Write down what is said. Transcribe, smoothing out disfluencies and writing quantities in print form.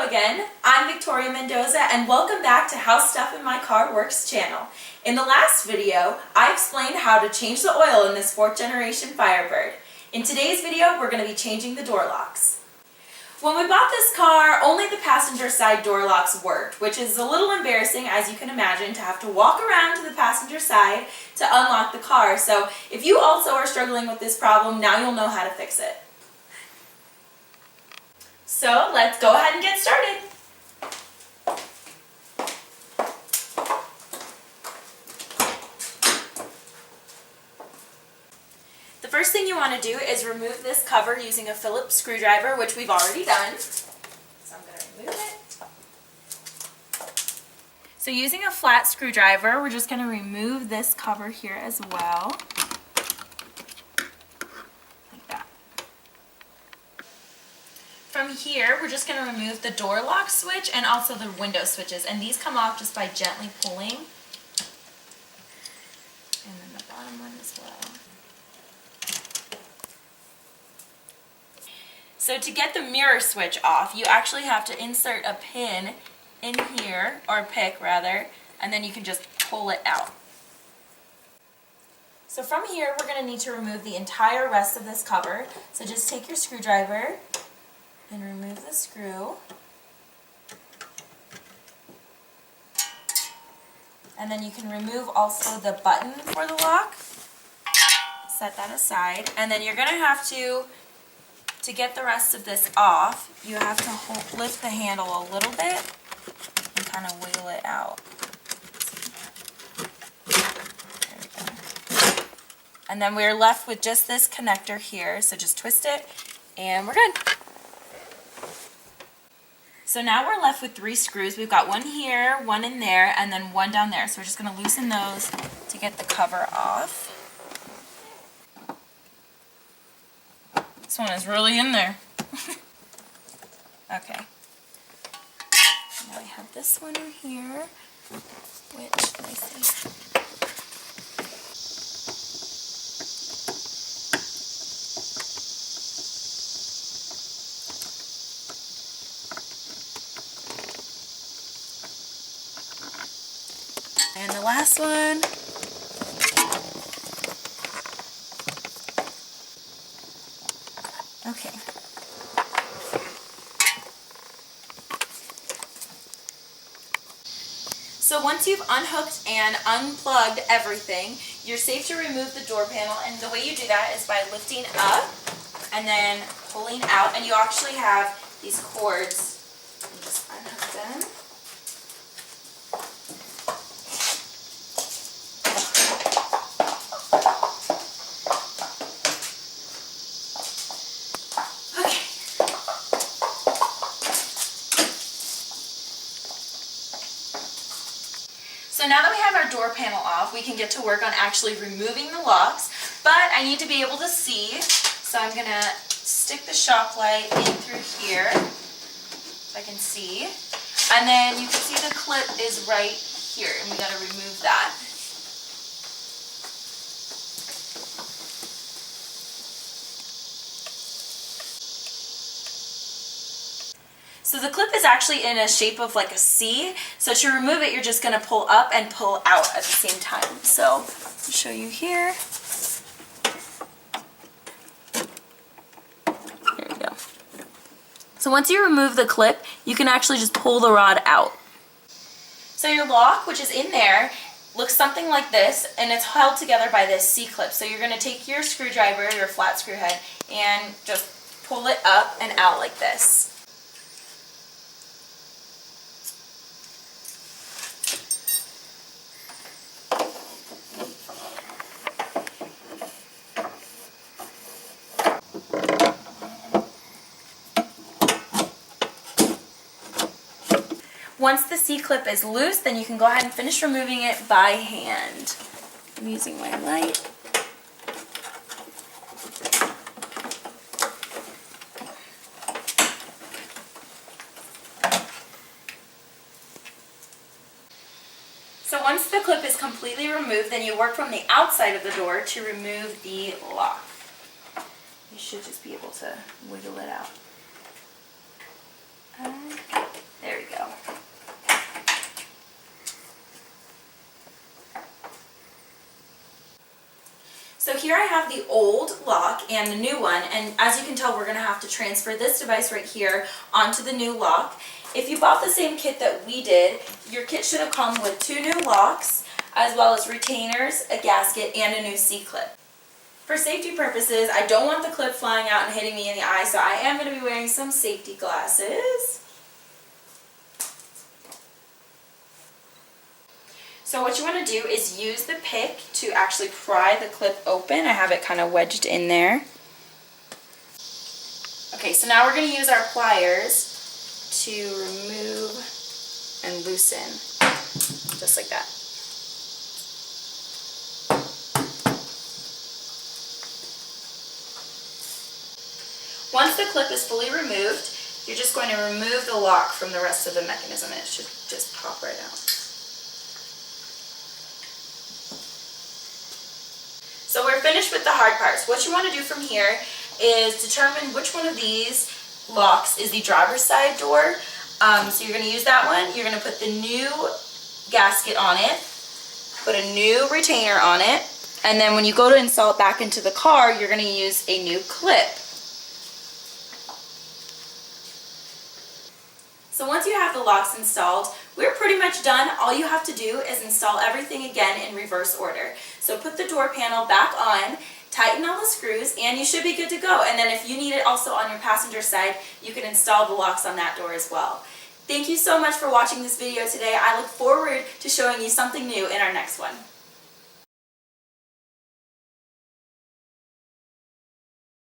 again. I'm Victoria Mendoza and welcome back to Howstuffinmycarworks channel. In the last video, I explained how to change the oil in this 4th generation Firebird. In today's video, we're going to be changing the door locks. When we bought this car, only the passenger side door locks worked, which is a little embarrassing, as you can imagine, to have to walk around to the passenger side to unlock the car. So if you also are struggling with this problem, now you'll know how to fix it. So let's go ahead and get started. The first thing you want to do is remove this cover using a Phillips screwdriver, which we've already done. So I'm going to remove it. So using a flat screwdriver, we're just going to remove this cover here as well. From here, we're just going to remove the door lock switch and also the window switches, and these come off just by gently pulling. And then the bottom one as well. So to get the mirror switch off, you actually have to insert a pin in here, or pick rather, and then you can just pull it out. So from here, we're going to need to remove the entire rest of this cover. So just take your screwdriver and remove the screw. And then you can remove also the button for the lock. Set that aside. And then you're going to have to get the rest of this off, you have to lift the handle a little bit and kind of wiggle it out. There we go. And then we're left with just this connector here, so just twist it and we're good. So now we're left with 3 screws. We've got one here, one in there, and then one down there. So we're just going to loosen those to get the cover off. This one is really in there. Okay. Now we have this one in here, which, let me see. And the last one. Okay. So once you've unhooked and unplugged everything, you're safe to remove the door panel, and the way you do that is by lifting up and then pulling out, and you actually have these cords. You just unhook them. So now that we have our door panel off, we can get to work on actually removing the locks, but I need to be able to see, so I'm going to stick the shop light in through here, if I can see, and then you can see the clip is right here, and we got to remove that. So the clip is actually in a shape of like a C, so to remove it you're just going to pull up and pull out at the same time. So I'll show you here. There we go. So once you remove the clip, you can actually just pull the rod out. So your lock, which is in there, looks something like this, and it's held together by this C-clip. So you're going to take your screwdriver, your flat screw head, and just pull it up and out like this. Once the C-clip is loose, then you can go ahead and finish removing it by hand. I'm using my light. So once the clip is completely removed, then you work from the outside of the door to remove the lock. You should just be able to wiggle it out. Okay. here I have the old lock and the new one, and as you can tell, we're going to have to transfer this device right here onto the new lock. If you bought the same kit that we did, your kit should have come with 2 new locks, as well as retainers, a gasket, and a new C-clip. For safety purposes, I don't want the clip flying out and hitting me in the eye, so I am going to be wearing some safety glasses. So what you want to do is use the pick to actually pry the clip open. I have it kind of wedged in there. Okay, so now we're going to use our pliers to remove and loosen, just like that. Once the clip is fully removed, you're just going to remove the lock from the rest of the mechanism, and it should just pop right out. So we're finished with the hard parts. What you want to do from here is determine which one of these locks is the driver's side door. So you're going to use that one. You're going to put the new gasket on it, put a new retainer on it, and then when you go to install it back into the car, you're going to use a new clip. So once you have the locks installed, we're pretty much done. All you have to do is install everything again in reverse order. So put the door panel back on, tighten all the screws, and you should be good to go. And then if you need it also on your passenger side, you can install the locks on that door as well. Thank you so much for watching this video today. I look forward to showing you something new in our next one.